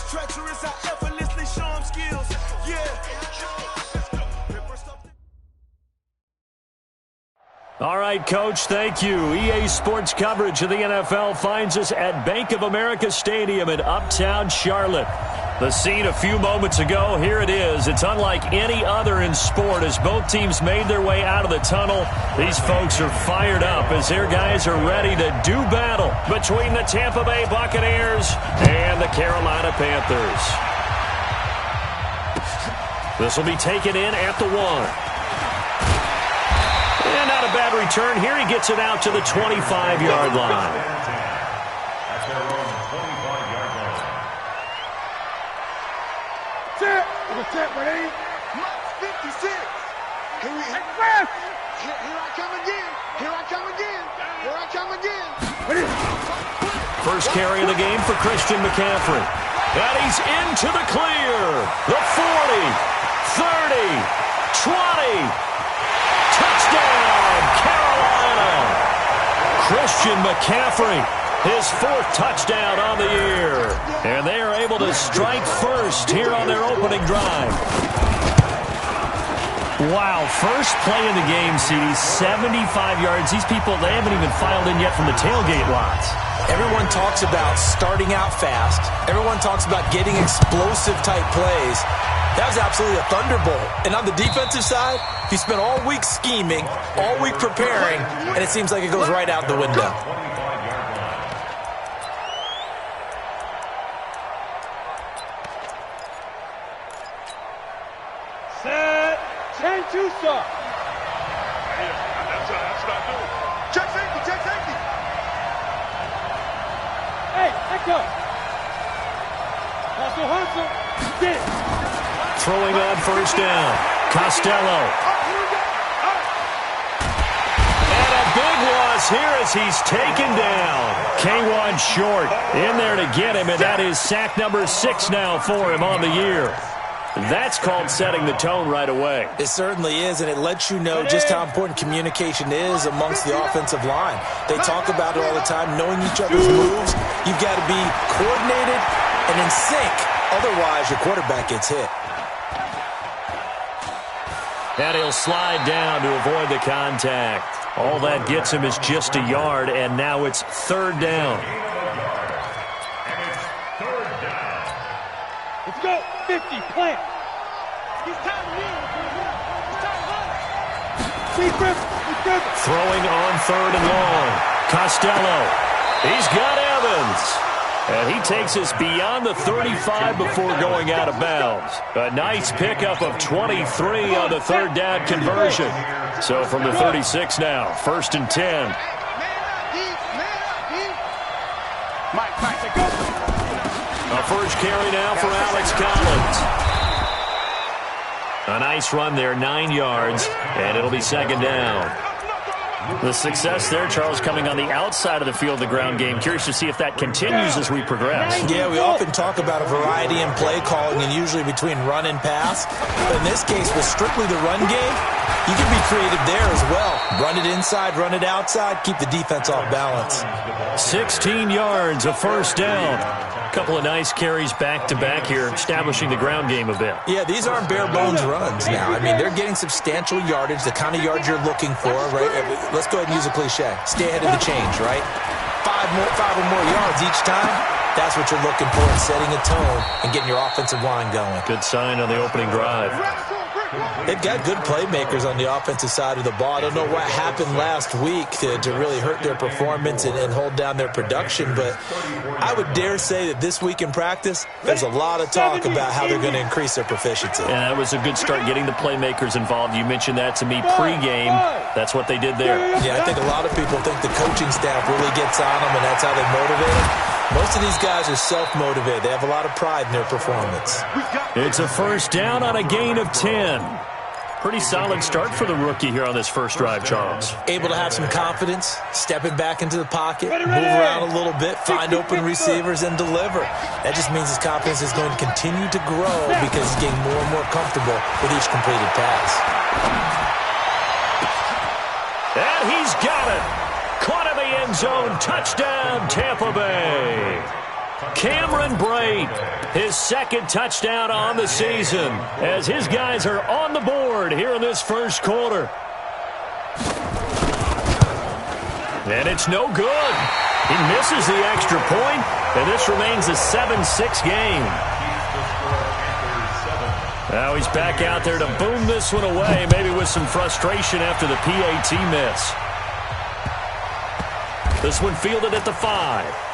treacherous, I effortlessly show them skills. Yeah. All right, Coach, thank you. EA Sports coverage of the NFL finds us at Bank of America Stadium in Uptown Charlotte. The scene a few moments ago, here it is. It's unlike any other in sport as both teams made their way out of the tunnel. These folks are fired up as their guys are ready to do battle between the Tampa Bay Buccaneers and the Carolina Panthers. This will be taken in at the 1. And not a bad return here. He gets it out to the 25-yard line. Set. Set, ready? 56. Here I come again. Here I come again. Here I come again. First carry of the game for Christian McCaffrey. And he's into the clear. The 40, 30, 20. Touchdown, Carolina! Christian McCaffrey, his 4th touchdown on the year. And they are able to strike first here on their opening drive. Wow, first play of the game, CD, 75 yards. These people, they haven't even filed in yet from the tailgate lots. Everyone talks about starting out fast. Everyone talks about getting explosive-type plays. That was absolutely a thunderbolt. And on the defensive side, he spent all week scheming, all week preparing, and it seems like it goes right out the window. Set. 10-2, sir. That's what I do. Check safety, check safety. Hey, echo. Hustle. Get it. Throwing on first down. Costello. And a big loss here as he's taken down. K1 short in there to get him, and that is sack number 6 now for him on the year. That's called setting the tone right away. It certainly is, and it lets you know just how important communication is amongst the offensive line. They talk about it all the time, knowing each other's moves. You've got to be coordinated and in sync. Otherwise, your quarterback gets hit. And he'll slide down to avoid the contact. All that gets him is just a yard, and now it's 3rd down. Let's go. 50, plant. It's time to win. It's time to run. Throwing on 3rd and long. Costello. He's got Evans. And he takes us beyond the 35 before going out of bounds. A nice pickup of 23 on the 3rd down conversion. So from the 36 now, 1st and 10. A first carry now for Alex Collins. A nice run there, 9 yards, and it'll be 2nd down. The success there, Charles, coming on the outside of the field, the ground game. Curious to see if that continues as we progress. Yeah, we often talk about a variety in play calling and usually between run and pass. But in this case, with strictly the run game, you can be creative there as well. Run it inside, run it outside, keep the defense off balance. 16 yards, a first down. A couple of nice carries back-to-back here, establishing the ground game a bit. Yeah, these aren't bare-bones runs now. I mean, they're getting substantial yardage, the kind of yards you're looking for, right? Let's go ahead and use a cliche. Stay ahead of the change, right? Five or more yards each time. That's what you're looking for in setting a tone and getting your offensive line going. Good sign on the opening drive. They've got good playmakers on the offensive side of the ball. I don't know what happened last week to really hurt their performance and hold down their production, but I would dare say that this week in practice, there's a lot of talk about how they're going to increase their proficiency. And that was a good start getting the playmakers involved. You mentioned that to me pregame. That's what they did there. Yeah, I think a lot of people think the coaching staff really gets on them, and that's how they motivate them. Most of these guys are self-motivated. They have a lot of pride in their performance. It's a first down on a gain of 10. Pretty solid start for the rookie here on this first drive, Charles. Able to have some confidence, stepping back into the pocket, move around a little bit, find open receivers, and deliver. That just means his confidence is going to continue to grow because he's getting more and more comfortable with each completed pass. And he's got it. Caught in the end zone. Touchdown, Tampa Bay. Cameron Brate, his second touchdown on the season, as his guys are on the board here in this first quarter. And it's no good. He misses the extra point, and this remains a 7-6 game. Now he's back out there to boom this one away, maybe with some frustration after the PAT miss. This one fielded at the 5.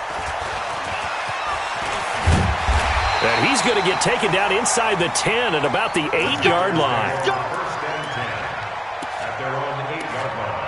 And he's going to get taken down inside the 10 at about the 8-yard line. First and 10 at their own 8-yard line.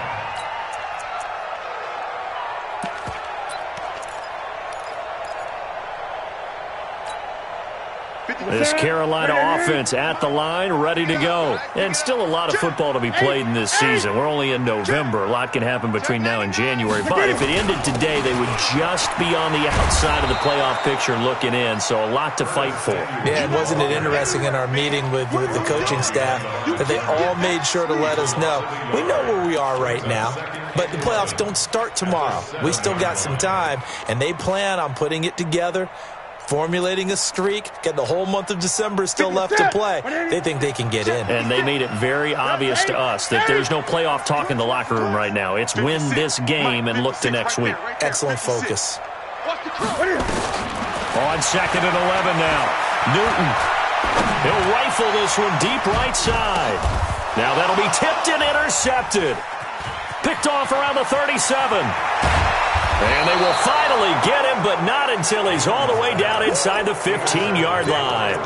This Carolina offense at the line, ready to go. And still a lot of football to be played in this season. We're only in November. A lot can happen between now and January. But if it ended today, they would just be on the outside of the playoff picture looking in. So a lot to fight for. Yeah, and wasn't it interesting in our meeting with the coaching staff that they all made sure to let us know, we know where we are right now, but the playoffs don't start tomorrow. We still got some time, and they plan on putting it together, formulating a streak, getting the whole month of December still left to play. They think they can get in. And they made it very obvious to us that there's no playoff talk in the locker room right now. It's win this game and look to next week. Excellent focus. On 2nd and 11 now. Newton. He'll rifle this one deep right side. Now that'll be tipped and intercepted. Picked off around the 37. And they will finally get him, but not until he's all the way down inside the 15-yard line.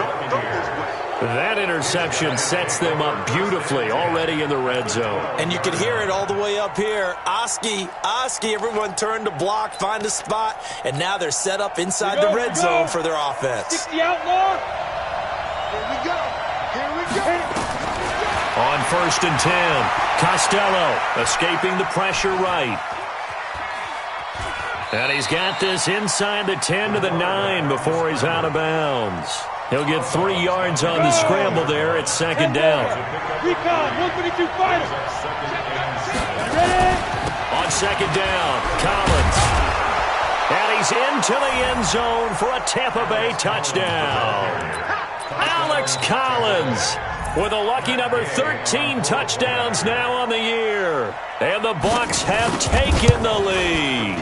That interception sets them up beautifully already in the red zone. And you can hear it all the way up here. Oski, everyone turned to block, find a spot, and now they're set up inside the red zone for their offense. The outlaw. Here we go. Here we go. On 1st and 10, Costello escaping the pressure right. And he's got this inside the 10 to the 9 before he's out of bounds. He'll get 3 yards on the scramble there at 2nd down. Recon, 122 fighter. On 2nd down, Collins. And he's into the end zone for a Tampa Bay touchdown. Alex Collins with a lucky number 13 touchdowns now on the year. And the Bucs have taken the lead.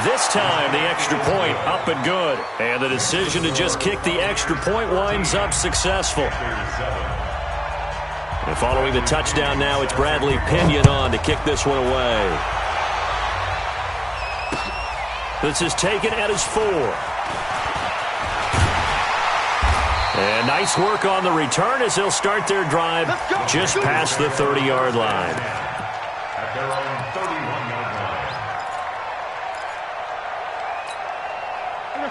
This time, the extra point up and good. And the decision to just kick the extra point winds up successful. And following the touchdown now, it's Bradley Pinion on to kick this one away. This is taken at his 4. And nice work on the return as they'll start their drive just past the 30-yard line. At their own 31-yard line.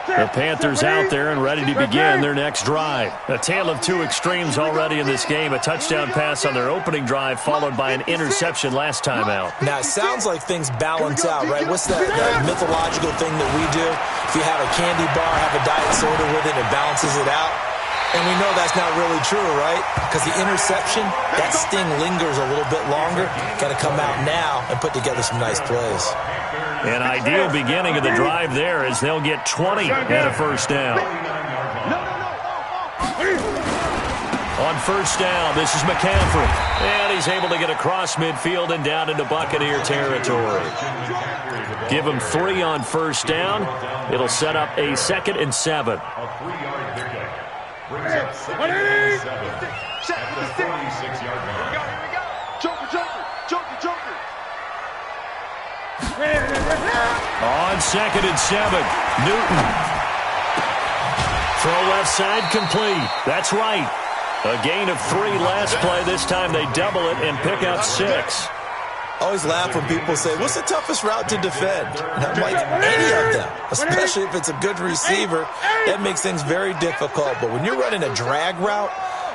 The Panthers out there and ready to begin their next drive. A tale of two extremes already in this game. A touchdown pass on their opening drive followed by an interception last time out. Now, it sounds like things balance out, right? What's that mythological thing that we do? If you have a candy bar, have a diet soda with it, it balances it out. And we know that's not really true, right? Because the interception, that sting lingers a little bit longer. Got to come out now and put together some nice plays. An ideal beginning of the drive there as they'll get 20 and a first down. On first down, this is McCaffrey. And he's able to get across midfield and down into Buccaneer territory. Give him 3 on first down. It'll set up a 2nd and 7. A 3-yard pickup. Brings up 2nd and 7 at the 46-yard line. Joker. On 2nd and 7, Newton. Throw left side complete. That's right. A gain of 3 last play. This time they double it and pick up 6. Always laugh when people say, what's the toughest route to defend? And I'm like, any of them, especially if it's a good receiver. That makes things very difficult. But when you're running a drag route,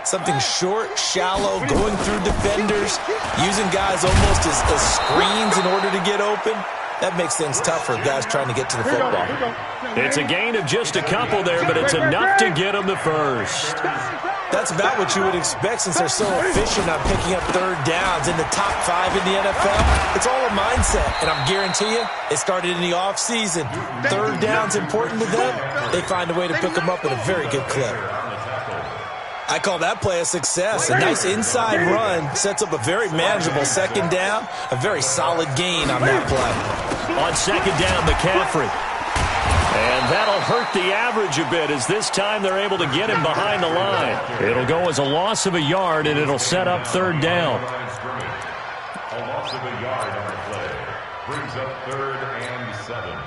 something short, shallow, going through defenders, using guys almost as screens in order to get open, That makes things tough for guys trying to get to the football. It's a gain of just a couple there, but it's enough to get them the first. That's about what you would expect since they're so efficient on picking up third downs in the top 5 in the NFL. It's all a mindset, and I guarantee you, it started in the offseason. Third down's important to them. They find a way to pick them up at a very good clip. I call that play a success. A nice inside run sets up a very manageable second down, a very solid gain on that play. On second down, McCaffrey. And that'll hurt the average a bit as this time they're able to get him behind the line. It'll go as a loss of a yard, and it'll set up third down. A loss of a yard on the play. Brings up 3rd and 7.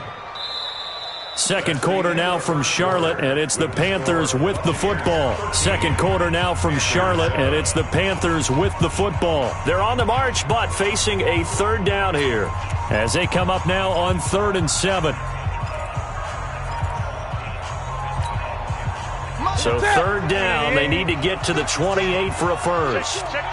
Second quarter now from Charlotte, and it's the Panthers with the football. Second quarter now from Charlotte, and it's the Panthers with the football. They're on the march, but facing a third down here as they come up now on 3rd and 7. So third down, they need to get to the 28 for a first. Check.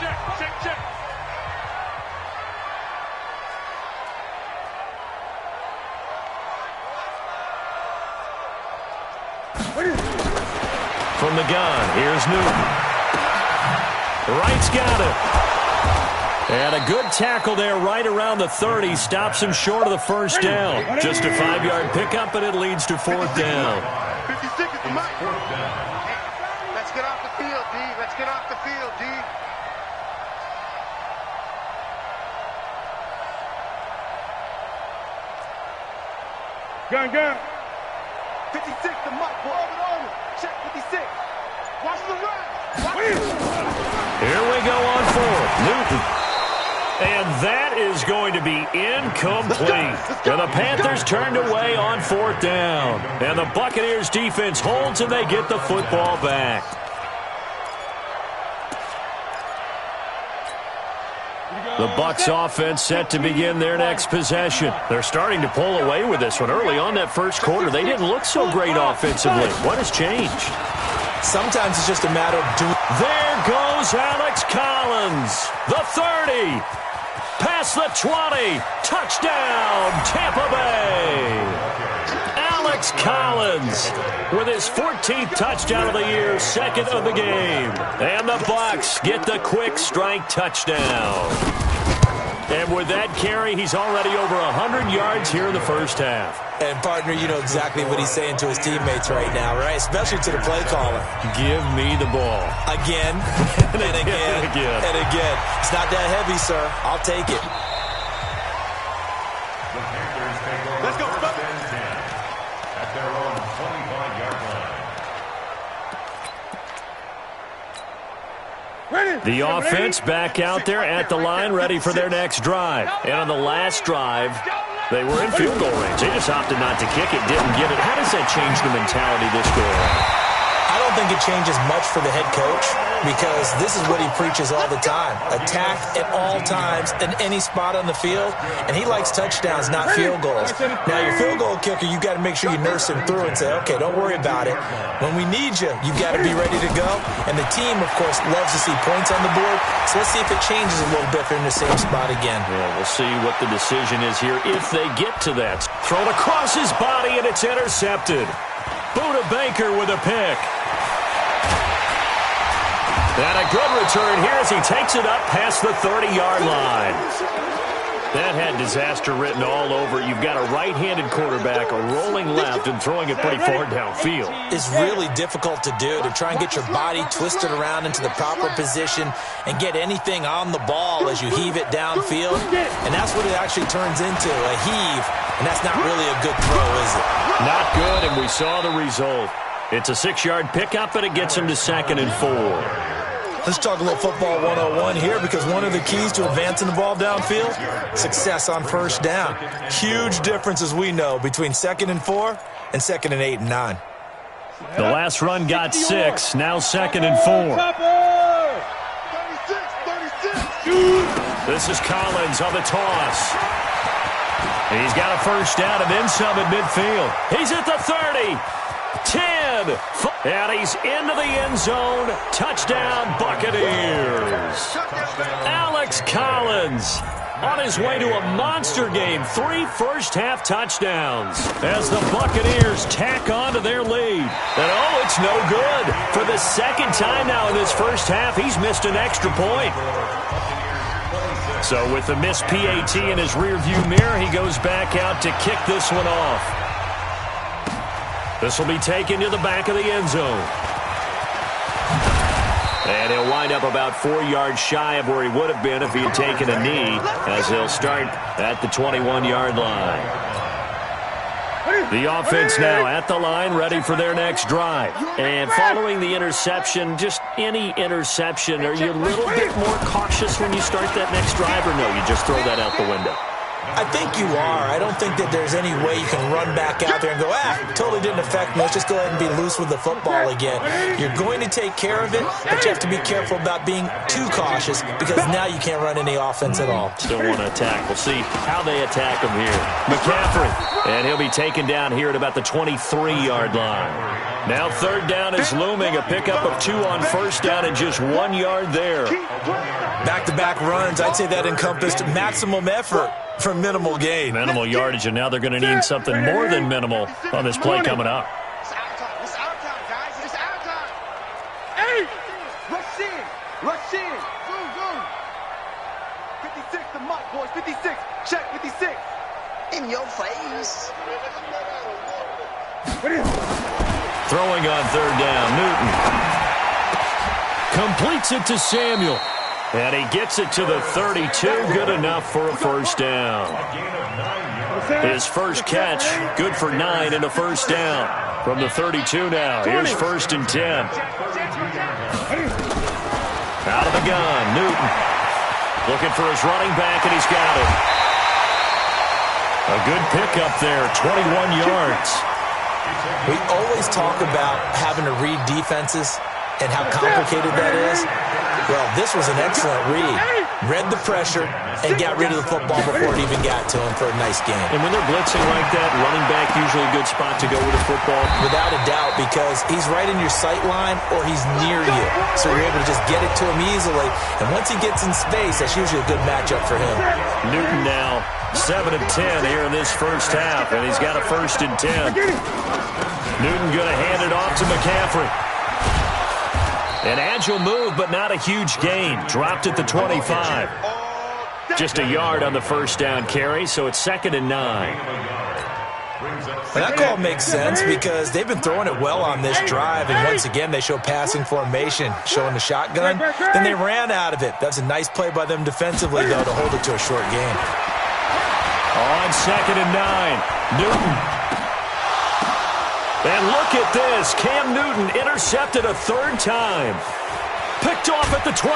From the gun, here's Newton. Wright's got it. And a good tackle there right around the 30. Stops him short of the first down. Just a 5-yard pickup, and it leads to 4th down. 56 is the mic. Let's get off the field, D. Let's get off the field, D. Gun. 56, the mic. Over. Check 56. Watch the run. Here we go on 4th. Newton. And that is going to be incomplete. And the Panthers turned away on 4th down. And the Buccaneers defense holds and they get the football back. The Bucs offense set to begin their next possession. They're starting to pull away with this one. Early on that first quarter, they didn't look so great offensively. What has changed? Sometimes it's just a matter of doing. There goes Alex Collins. The 30. Past the 20. Touchdown, Tampa Bay. Alex Collins with his 14th touchdown of the year, second of the game. And the Bucs get the quick strike touchdown. And with that carry, he's already over 100 yards here in the first half. And, partner, you know exactly what he's saying to his teammates right now, right? Especially to the play caller. Give me the ball. Again, and again, and again. It's not that heavy, sir. I'll take it. Let's go. At their own 25-yard line. The offense back out there at the line, ready for their next drive. And on the last drive, they were in field goal range. They just opted not to kick it, didn't get it. How does that change the mentality this go around? I don't think it changes much for the head coach because this is what he preaches all the time. Attack at all times in any spot on the field, and he likes touchdowns, not field goals. Now, your field goal kicker, you got to make sure you nurse him through and say, okay, don't worry about it. When we need you, you got to be ready to go. And the team, of course, loves to see points on the board, so let's see if it changes a little bit if they're in the same spot again. Yeah, we'll see what the decision is here if they get to that. Thrown across his body, and it's intercepted. Buda Baker with a pick. And a good return here as he takes it up past the 30-yard line. That had disaster written all over it. You've got a right-handed quarterback, a rolling left, and throwing it pretty far downfield. It's really difficult to do, to try and get your body twisted around into the proper position and get anything on the ball as you heave it downfield. And that's what it actually turns into, a heave. And that's not really a good throw, is it? Not good, and we saw the result. It's a 6-yard pickup, and it gets him to 2nd and 4. Let's talk a little football 101 here because one of the keys to advancing the ball downfield, success on first down. Huge difference, as we know, between 2nd and 4 and 2nd and 8 and 9. The last run got 6, now 2nd and 4. 36. This is Collins on the toss. He's got a first down and then some at midfield. He's at the 30. 10, and he's into the end zone. Touchdown, Buccaneers. Alex Collins on his way to a monster game. 3 first-half touchdowns as the Buccaneers tack on to their lead. And, oh, it's no good. For the second time now in this first half, he's missed an extra point. So with the missed PAT in his rearview mirror, he goes back out to kick this one off. This will be taken to the back of the end zone. And he'll wind up about 4 yards shy of where he would have been if he had taken a knee, as he'll start at the 21-yard line. The offense now at the line, ready for their next drive. And following the interception, just any interception, are you a little bit more cautious when you start that next drive, or no, you just throw that out the window? I think you are. I don't think that there's any way you can run back out there and go, totally didn't affect me. Let's just go ahead and be loose with the football again. You're going to take care of it, but you have to be careful about being too cautious because now you can't run any offense at all. Still want to attack. We'll see how they attack him here. McCaffrey, and he'll be taken down here at about the 23-yard line. Now third down is looming. A pickup of 2 on first down and just 1 yard there. Back-to-back runs, I'd say that encompassed maximum effort for minimal gain. Minimal yardage, and now they're going to need something more than minimal on this play coming up. It's our time, guys. It's our time. Hey! Rush in. Rush in. Go. 56 to Mott, boys. 56. Check 56. In your face. Throwing on third down, Newton. Completes it to Samuel. And he gets it to the 32. Good enough for a first down. His first catch, good for 9 and a first down. From the 32 now, here's 1st and 10. Out of the gun, Newton. Looking for his running back, and he's got it. A good pickup there, 21 yards. We always talk about having to read defenses and how complicated that is. Well, this was an excellent read. Read the pressure and got rid of the football before it even got to him for a nice game. And when they're blitzing like that, running back usually a good spot to go with the football. Without a doubt, because he's right in your sight line or he's near you. So you're able to just get it to him easily. And once he gets in space, that's usually a good matchup for him. Newton now 7 of 10 here in this first half, and he's got a 1st and 10. Newton going to hand it off to McCaffrey. An agile move, but not a huge gain. Dropped at the 25. Just a yard on the first down carry, so it's 2nd and 9. Well, that call makes sense because they've been throwing it well on this drive, and once again they show passing formation, showing the shotgun. Then they ran out of it. That's a nice play by them defensively, though, to hold it to a short gain. On 2nd and 9, Newton. And look at this. Cam Newton intercepted a 3rd time. Picked off at the 12.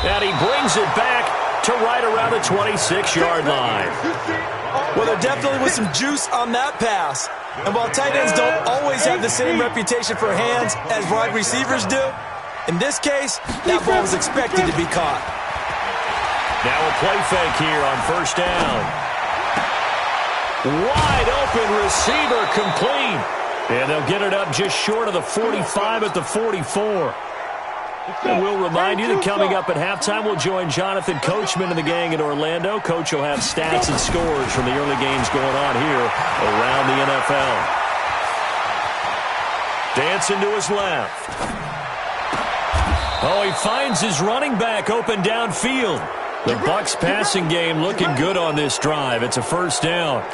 And he brings it back to right around the 26-yard line. Well, there definitely was some juice on that pass. And while tight ends don't always have the same reputation for hands as wide receivers do, in this case, that ball was expected to be caught. Now a play fake here on first down. Wide open receiver complete. And they'll get it up just short of the 45 at the 44. And we'll remind you that coming up at halftime, we'll join Jonathan Coachman and the gang in Orlando. Coach will have stats and scores from the early games going on here around the NFL. Dancing to his left. Oh, he finds his running back open downfield. The Bucs passing game looking good on this drive. It's a first down.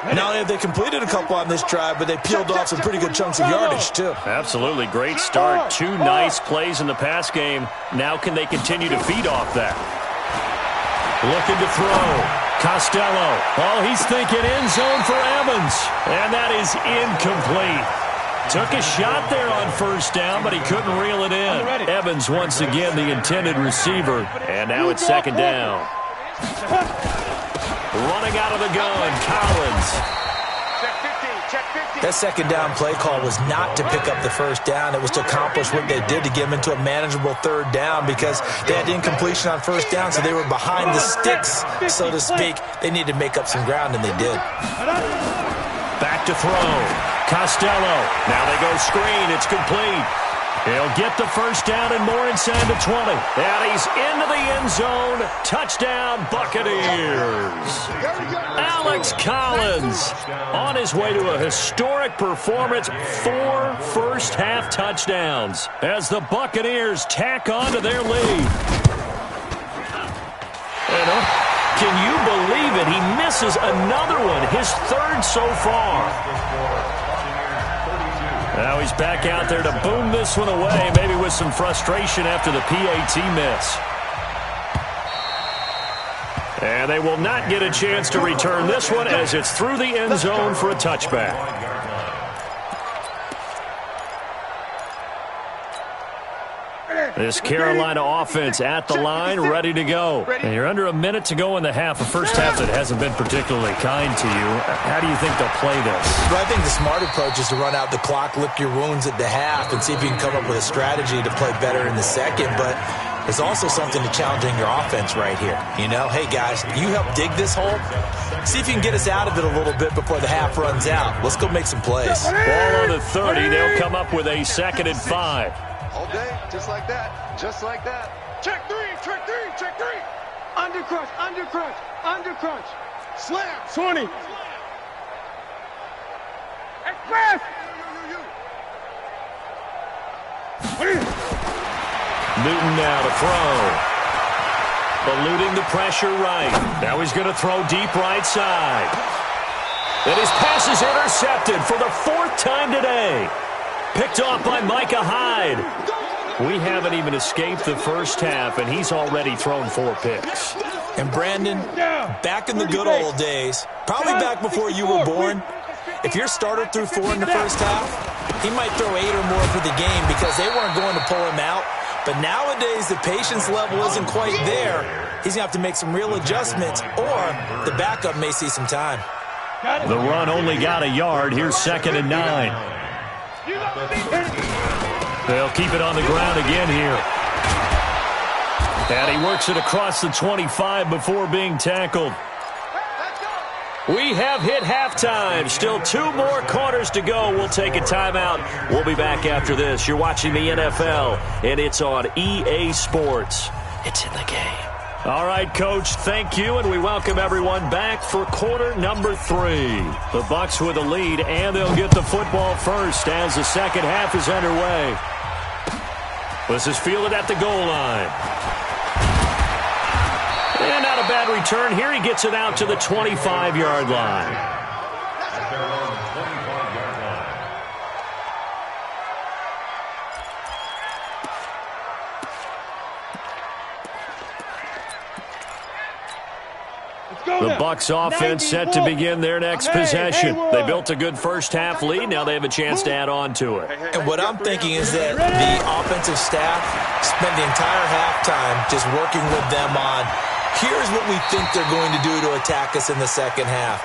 Not only have they completed a couple on this drive, but they peeled off some pretty good chunks of yardage, too. Absolutely. Great start. 2 nice plays in the pass game. Now can they continue to feed off that? Looking to throw. Costello. Oh, he's thinking end zone for Evans. And that is incomplete. Took a shot there on first down, but he couldn't reel it in. Evans, once again, the intended receiver. And now it's 2nd down. Running out of the gun, Collins. That 2nd down play call was not to pick up the first down. It was to accomplish what they did to get them into a manageable 3rd down because they had incompletion on first down, so they were behind the sticks, so to speak. They needed to make up some ground, and they did. Back to throw. Costello. Now they go screen. It's complete. He'll get the first down and more inside the 20. And he's into the end zone. Touchdown, Buccaneers. Alex Collins on his way to a historic performance. 4 first-half touchdowns as the Buccaneers tack on to their lead. And can you believe it? He misses another one, his third so far. Now he's back out there to boom this one away, maybe with some frustration after the PAT miss. And they will not get a chance to return this one as it's through the end zone for a touchback. This Carolina offense at the line, ready to go. And you're under a minute to go in the half, a first half that hasn't been particularly kind to you. How do you think they'll play this? Well, I think the smart approach is to run out the clock, lick your wounds at the half, and see if you can come up with a strategy to play better in the second. But there's also something to challenging your offense right here. You know, hey, guys, you help dig this hole. See if you can get us out of it a little bit before the half runs out. Let's go make some plays. Ball on the 30. They'll come up with a 2nd and 5. All day, just like that. Just like that. Check three, check three, check three. Under crunch, under crunch, under crunch. Slam. 20. Express. Newton now to throw. Eluding the pressure right. Now he's going to throw deep right side. And his pass is intercepted for the 4th time today. Picked off by Micah Hyde. We haven't even escaped the first half, and he's already thrown 4 picks. And Brandon, back in the good old days, probably back before you were born, if your starter threw 4 in the first half, he might throw 8 or more for the game because they weren't going to pull him out. But nowadays, the patience level isn't quite there. He's going to have to make some real adjustments, or the backup may see some time. The run only got a yard. Here's 2nd and 9. They'll keep it on the ground again here. And he works it across the 25 before being tackled. We have hit halftime. Still 2 more quarters to go. We'll take a timeout. We'll be back after this. You're watching the NFL, and it's on EA Sports. It's in the game. All right, Coach, thank you, and we welcome everyone back for quarter number 3. The Bucs with a lead, and they'll get the football first as the second half is underway. This is fielded at the goal line. And not a bad return here. He gets it out to the 25-yard line. The Bucs offense set to begin their next possession. They built a good first half lead. Now they have a chance to add on to it. And what I'm thinking is that the offensive staff spent the entire halftime just working with them on, here's what we think they're going to do to attack us in the second half.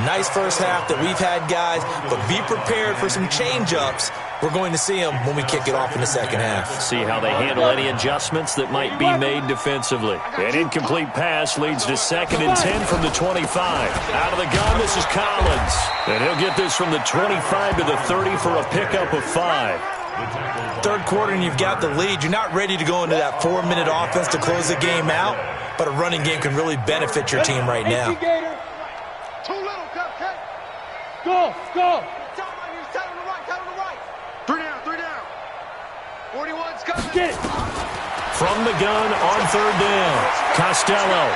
Nice first half that we've had, guys, but be prepared for some change-ups. We're going to see them when we kick it off in the second half. See how they handle any adjustments that might be made defensively. An incomplete pass leads to 2nd and 10 from the 25. Out of the gun, this is Collins. And he'll get this from the 25 to the 30 for a pickup of 5. Third quarter and you've got the lead. You're not ready to go into that 4-minute offense to close the game out, but a running game can really benefit your team right now. Too little, Cupcake. Go, go. Three down. 41's coming. Get it. From the gun on 3rd down, Costello.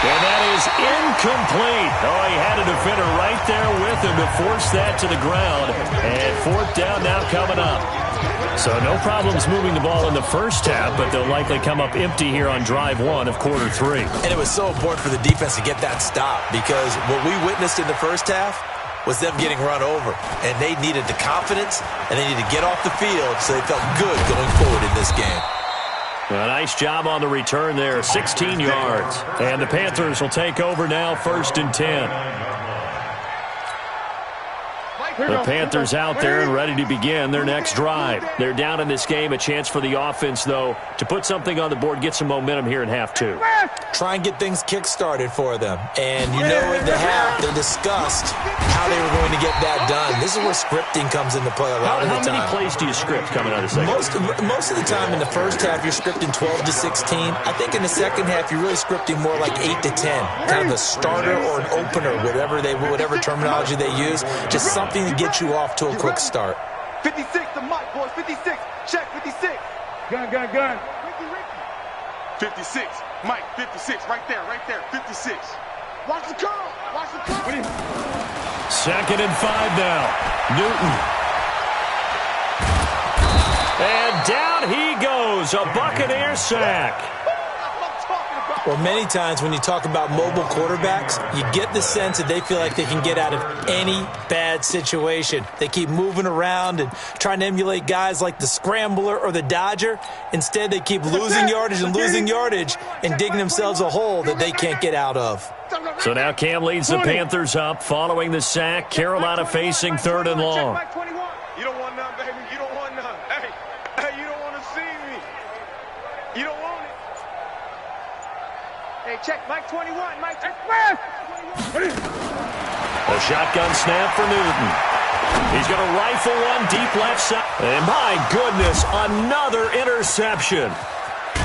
And that is incomplete. Oh, he had a defender right there with him to force that to the ground. And 4th down now coming up. So no problems moving the ball in the first half, but they'll likely come up empty here on drive 1 of quarter 3. And it was so important for the defense to get that stop because what we witnessed in the first half was them getting run over. And they needed the confidence, and they needed to get off the field so they felt good going forward in this game. A nice job on the return there, 16 yards. And the Panthers will take over now, 1st and 10. Mike The Panthers out there and ready to begin their next drive. They're down in this game. A chance for the offense, though, to put something on the board, get some momentum here in half two. Try and get things kick-started for them. And you know in the half they discussed how they were going to get that done. This is where scripting comes into play a lot of the time. How many plays do you script coming out of the second? Most of the time in the first half you're scripting 12 to 16. I think in the second half you're really scripting more like 8 to 10. Kind of a starter or an opener, whatever terminology they use. Just something to get you off to a quick start. 56, the mic, boys. 56. Check, 56. Gun. 56. Mike, 56. Right there. 56. Watch the curl. Second and 5 now. Newton. And down he goes. A Buccaneer sack. Well, many times when you talk about mobile quarterbacks, you get the sense that they feel like they can get out of any bad situation. They keep moving around and trying to emulate guys like the Scrambler or the Dodger. Instead, they keep losing yardage and digging themselves a hole that they can't get out of. So now Cam leads the Panthers up following the sack. Carolina facing 3rd and long. You don't want none, baby. You don't want none. Hey, you don't want to see me. You don't want it. Hey, check Mike 21. Mike, check. A shotgun snap for Newton. He's going to rifle one deep left side. And my goodness, another interception.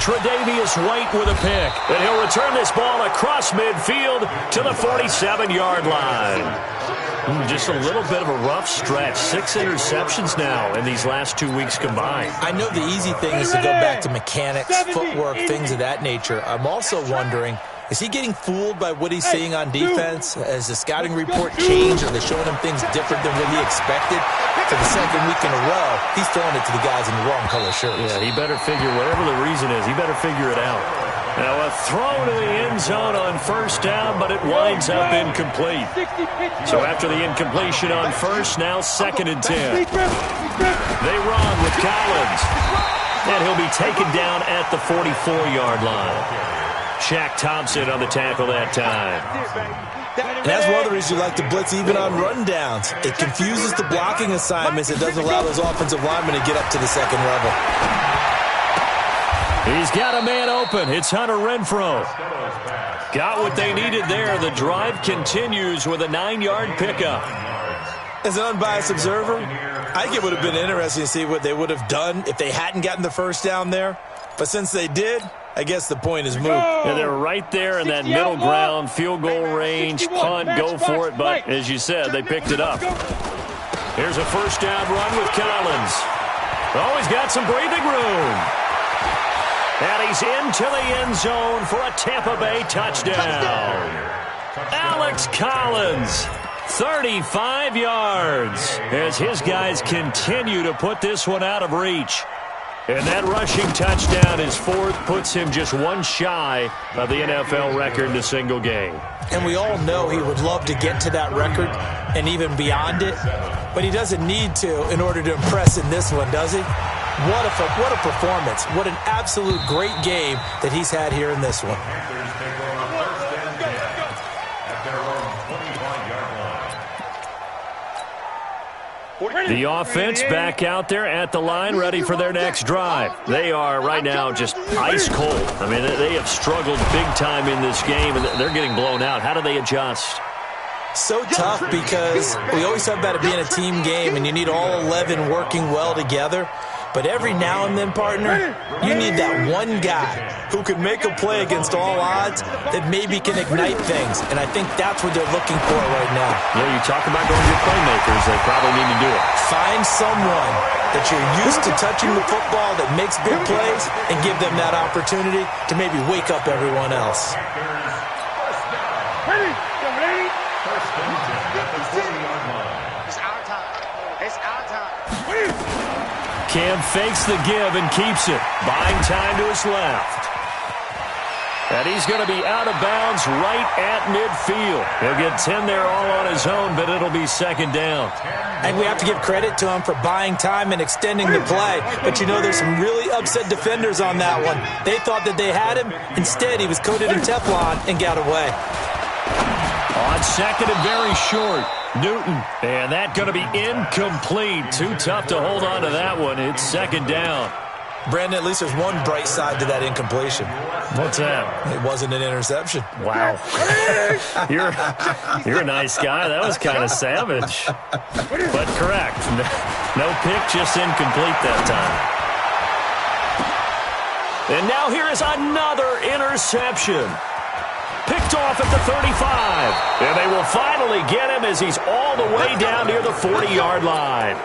Tre'Davious White with a pick. And he'll return this ball across midfield to the 47-yard line. Just a little bit of a rough stretch. 6 interceptions now in these last 2 weeks combined. I know the easy thing is to go back to mechanics, footwork, things of that nature. I'm also wondering, is he getting fooled by what he's seeing on defense? Has the scouting report changed? Are they showing him things different than what he expected? For the second week in a row, he's throwing it to the guys in the wrong color shirts. Yeah, he better figure, whatever the reason is, he better figure it out. Now a throw to the end zone on first down, but it winds up incomplete. So after the incompletion on first, now 2nd and 10. They run with Collins. And he'll be taken down at the 44-yard line. Shaq Thompson on the tackle that time. And that's one of the reasons you like to blitz even on rundowns. It confuses the blocking assignments. It doesn't allow those offensive linemen to get up to the second level. He's got a man open. It's Hunter Renfrow. Got what they needed there. The drive continues with a 9-yard pickup. As an unbiased observer, I think it would have been interesting to see what they would have done if they hadn't gotten the first down there. But since they did, I guess the point is moot. Yeah, they're right there in that middle ground, field goal range, punt, go for it. But as you said, they picked it up. Here's a first down run with Collins. Oh, he's got some breathing room. And he's into the end zone for a Tampa Bay touchdown. Alex Collins, 35 yards, as his guys continue to put this one out of reach. And that rushing touchdown, his 4th, puts him just one shy of the NFL record in a single game. And we all know he would love to get to that record and even beyond it, but he doesn't need to in order to impress in this one, does he? What a performance. What an absolute great game that he's had here in this one. The offense back out there at the line, ready for their next drive. They are right now just ice cold. I mean, they have struggled big time in this game, and they're getting blown out. How do they adjust? So tough because we always talk about it being a team game, and you need all 11 working well together. But every now and then, partner, you need that one guy who can make a play against all odds that maybe can ignite things. And I think that's what they're looking for right now. Yeah, you talk about going to playmakers, they probably need to do it. Find someone that you're used to touching the football that makes big plays and give them that opportunity to maybe wake up everyone else. Cam fakes the give and keeps it. Buying time to his left. And he's going to be out of bounds right at midfield. He'll get 10 there all on his own, but it'll be 2nd down. And we have to give credit to him for buying time and extending the play. But you know, there's some really upset defenders on that one. They thought that they had him. Instead, he was coated in Teflon and got away. On 2nd and very short. Newton, and that going to be incomplete. Too tough to hold on to that one. It's second down. Brandon, at least there's one bright side to that incompletion. What's that? It wasn't an interception. Wow. You're a nice guy. That was kind of savage. But correct. No pick, just incomplete that time. And now here is another interception. Picked off at the 35. And they will finally get him as he's all the way down near the 40-yard line.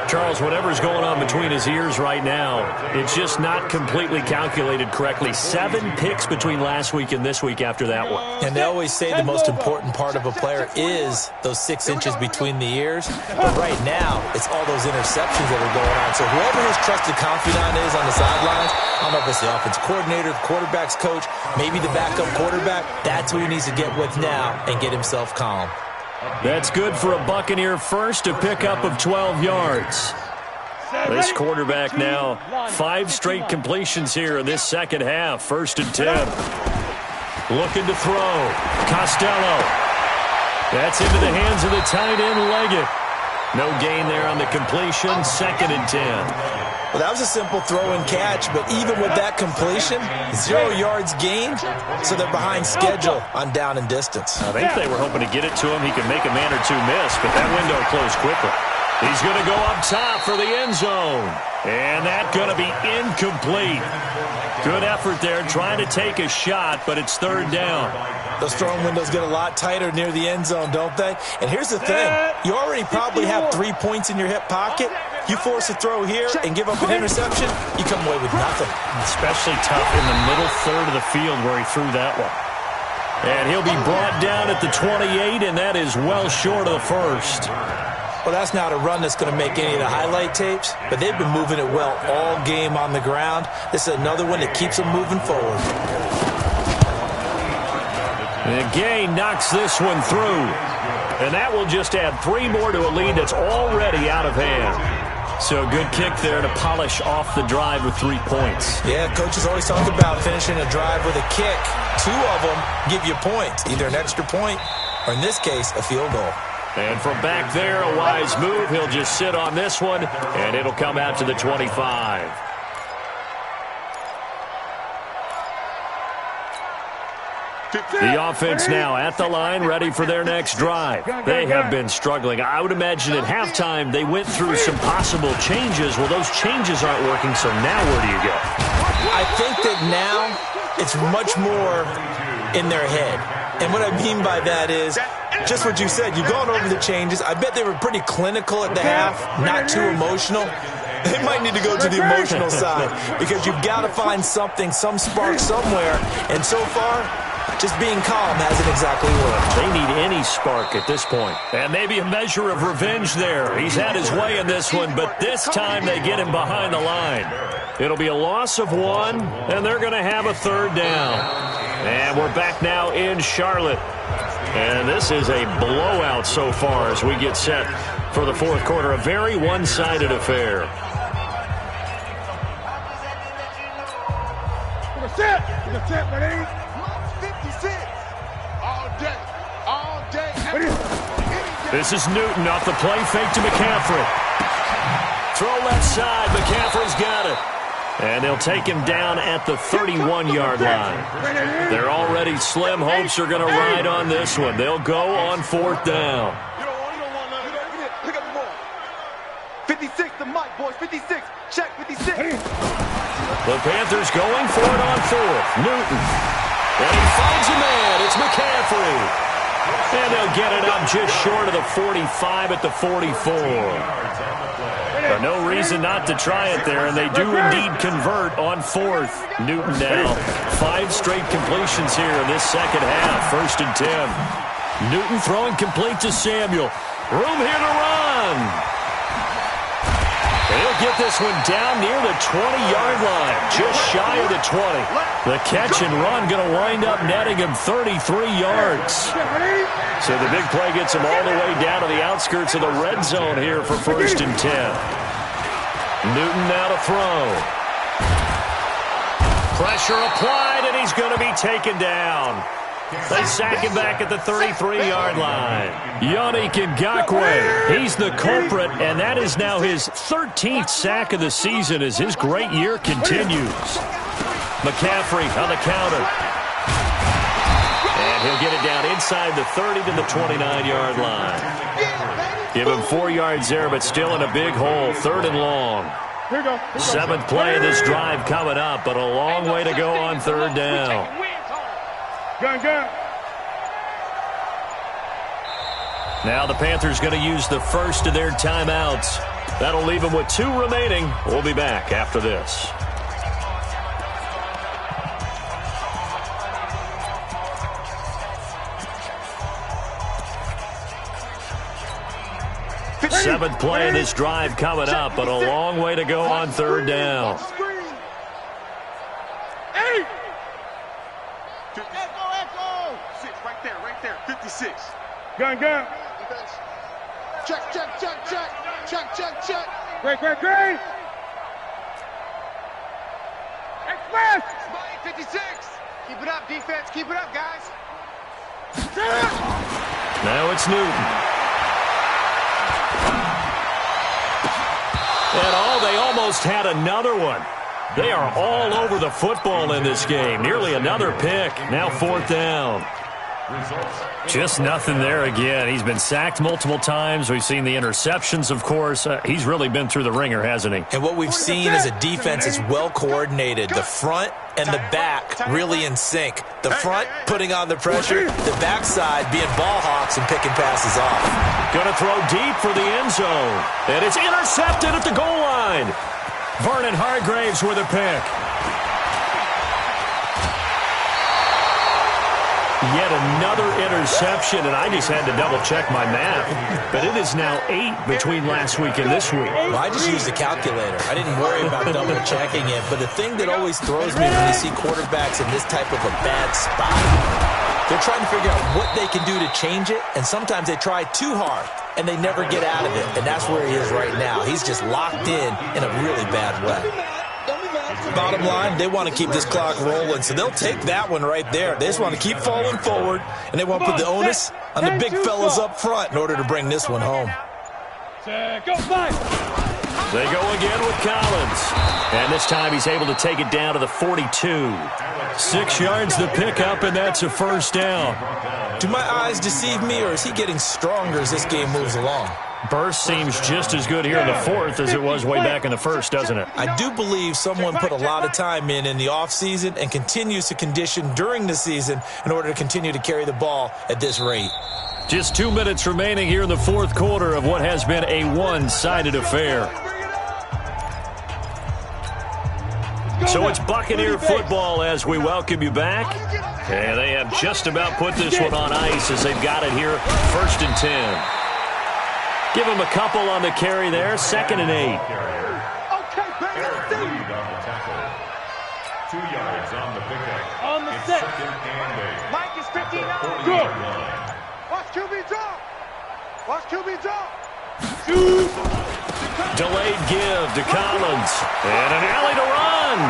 Charles, whatever's going on between his ears right now, it's just not completely calculated correctly. 7 picks between last week and this week after that one. And they always say the most important part of a player is those 6 inches between the ears. But right now, it's all those interceptions that are going on. So whoever his trusted confidant is on the sidelines, I don't know if it's the offensive coordinator, the quarterback's coach, maybe the backup quarterback, that's who he needs to get with now and get himself calm. That's good for a Buccaneer first, to pick up of 12 yards. This quarterback now, 5 straight completions here in this second half. 1st and 10. Looking to throw. Costello. That's into the hands of the tight end, Leggett. No gain there on the completion. 2nd and 10. Well, that was a simple throw and catch, but even with that completion, 0 yards gained, so they're behind schedule on down and distance. I think they were hoping to get it to him. He could make a man or two miss, but that window closed quickly. He's going to go up top for the end zone. And that's going to be incomplete. Good effort there trying to take a shot, but it's 3rd down. Those throwing windows get a lot tighter near the end zone, don't they? And here's the thing. You already probably have 3 points in your hip pocket. You force a throw here and give up an interception, you come away with nothing. Especially tough in the middle third of the field where he threw that one. And he'll be brought down at the 28, and that is well short of the first. Well, that's not a run that's going to make any of the highlight tapes, but they've been moving it well all game on the ground. This is another one that keeps them moving forward. And Gay knocks this one through. And that will just add 3 more to a lead that's already out of hand. So good kick there to polish off the drive with 3 points. Yeah, coaches always talk about finishing a drive with a kick. 2 of them give you points, either an extra point or, in this case, a field goal. And from back there, a wise move. He'll just sit on this one, and it'll come out to the 25. The offense now at the line, ready for their next drive. They have been struggling. I would imagine at halftime they went through some possible changes. Well, those changes aren't working, so now where do you go? I think that now it's much more in their head. And what I mean by that is just what you said. You've gone over the changes. I bet they were pretty clinical at the half, not too emotional. They might need to go to the emotional side because you've got to find something, some spark somewhere. And so far, just being calm hasn't exactly worked. They need any spark at this point. And maybe a measure of revenge there. He's had his way in this one, but this time they get him behind the line. It'll be a loss of 1, and they're going to have a 3rd down. And we're back now in Charlotte. And this is a blowout so far as we get set for the 4th quarter. A very one-sided affair. This is Newton off the play fake to McCaffrey. Throw left side. McCaffrey's got it. And they'll take him down at the 31-yard line. They're already slim. Hopes are going to ride on this one. They'll go on 4th down. 56, the mic, boys. 56. Check 56. The Panthers going for it on 4th. Newton. And he finds a man. It's McCaffrey. And they'll get it up just short of the 45 at the 44. But no reason not to try it there, and they do indeed convert on 4th. Newton now 5 straight completions here in this second half. 1st and 10. Newton throwing complete to Samuel. Room here to run. And he'll get this one down near the 20-yard line, just shy of the 20. The catch and run going to wind up netting him 33 yards. So the big play gets him all the way down to the outskirts of the red zone here for 1st and 10. Newton now to throw. Pressure applied, and he's going to be taken down. They sack him back at the 33-yard line. Yannick Ngakoue, he's the culprit, and that is now his 13th sack of the season as his great year continues. McCaffrey on the counter. And he'll get it down inside the 30 to the 29-yard line. Give him 4 yards there, but still in a big hole, 3rd and long. 7th play of this drive coming up, but a long way to go on 3rd down. Gun. Now the Panthers going to use the first of their timeouts. That'll leave them with 2 remaining. We'll be back after this. Seventh play of this drive coming up, but a long way to go on 3rd down. Right there, 56. Gun. Check. Great. Express. 56. Keep it up, defense. Keep it up, guys. Now it's Newton. And they almost had another one. They are all over the football in this game. Nearly another pick. Now 4th down. Just nothing there again. He's been sacked multiple times. We've seen the interceptions, of course. He's really been through the ringer, hasn't he? And what we've seen is a defense is well coordinated. The front and the back really in sync. The front putting on the pressure, the backside being ball hawks and picking passes off. Going to throw deep for the end zone. And it's intercepted at the goal line. Vernon Hargreaves with a pick. Yet another interception, and I just had to double-check my math. But it is now 8 between last week and this week. Well, I just used a calculator. I didn't worry about double-checking it. But the thing that always throws me when you see quarterbacks in this type of a bad spot, they're trying to figure out what they can do to change it, and sometimes they try too hard, and they never get out of it. And that's where he is right now. He's just locked in a really bad way. Bottom line, they want to keep this clock rolling, so they'll take that one right there. They just want to keep falling forward, and they want to put the onus on the big fellas up front in order to bring this one home. They go again with Collins. And this time he's able to take it down to the 42. 6 yards the pickup, and that's a 1st down. Do my eyes deceive me, or is he getting stronger as this game moves along? Burst seems just as good here in the 4th as it was way back in the 1st, doesn't it? I do believe someone put a lot of time in the offseason and continues to condition during the season in order to continue to carry the ball at this rate. Just 2 minutes remaining here in the 4th quarter of what has been a one-sided affair. So it's Buccaneer football as we welcome you back. And they have just about put this one on ice as they've got it here, 1st and 10. Give him a couple on the carry there, 2nd and 8. Okay, baby, let's see. Lead on the tackle. 2 yards on the pickup. On the It's set. 2nd and 8. Mike is 59. At the 40-yard Good. line. Watch QB drop. Watch QB drop. Delayed give to Collins. And an alley to run.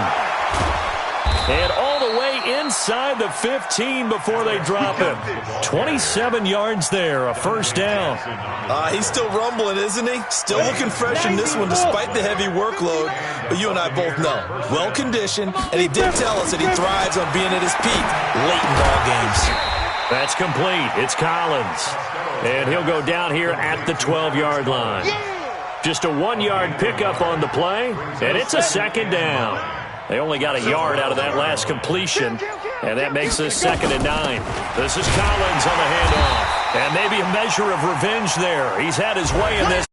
And all the way inside the 15 before they drop him. 27 yards there, a 1st down. He's still rumbling, isn't he? Still looking fresh in this one despite the heavy workload. But you and I both know, well-conditioned, and he did tell us that he thrives on being at his peak late in ball games. That's complete. It's Collins. And he'll go down here at the 12-yard line. Just a 1-yard pickup on the play, and it's a 2nd down. They only got a yard out of that last completion, and that makes this 2nd and 9. This is Collins on the handoff, and maybe a measure of revenge there. He's had his way in this.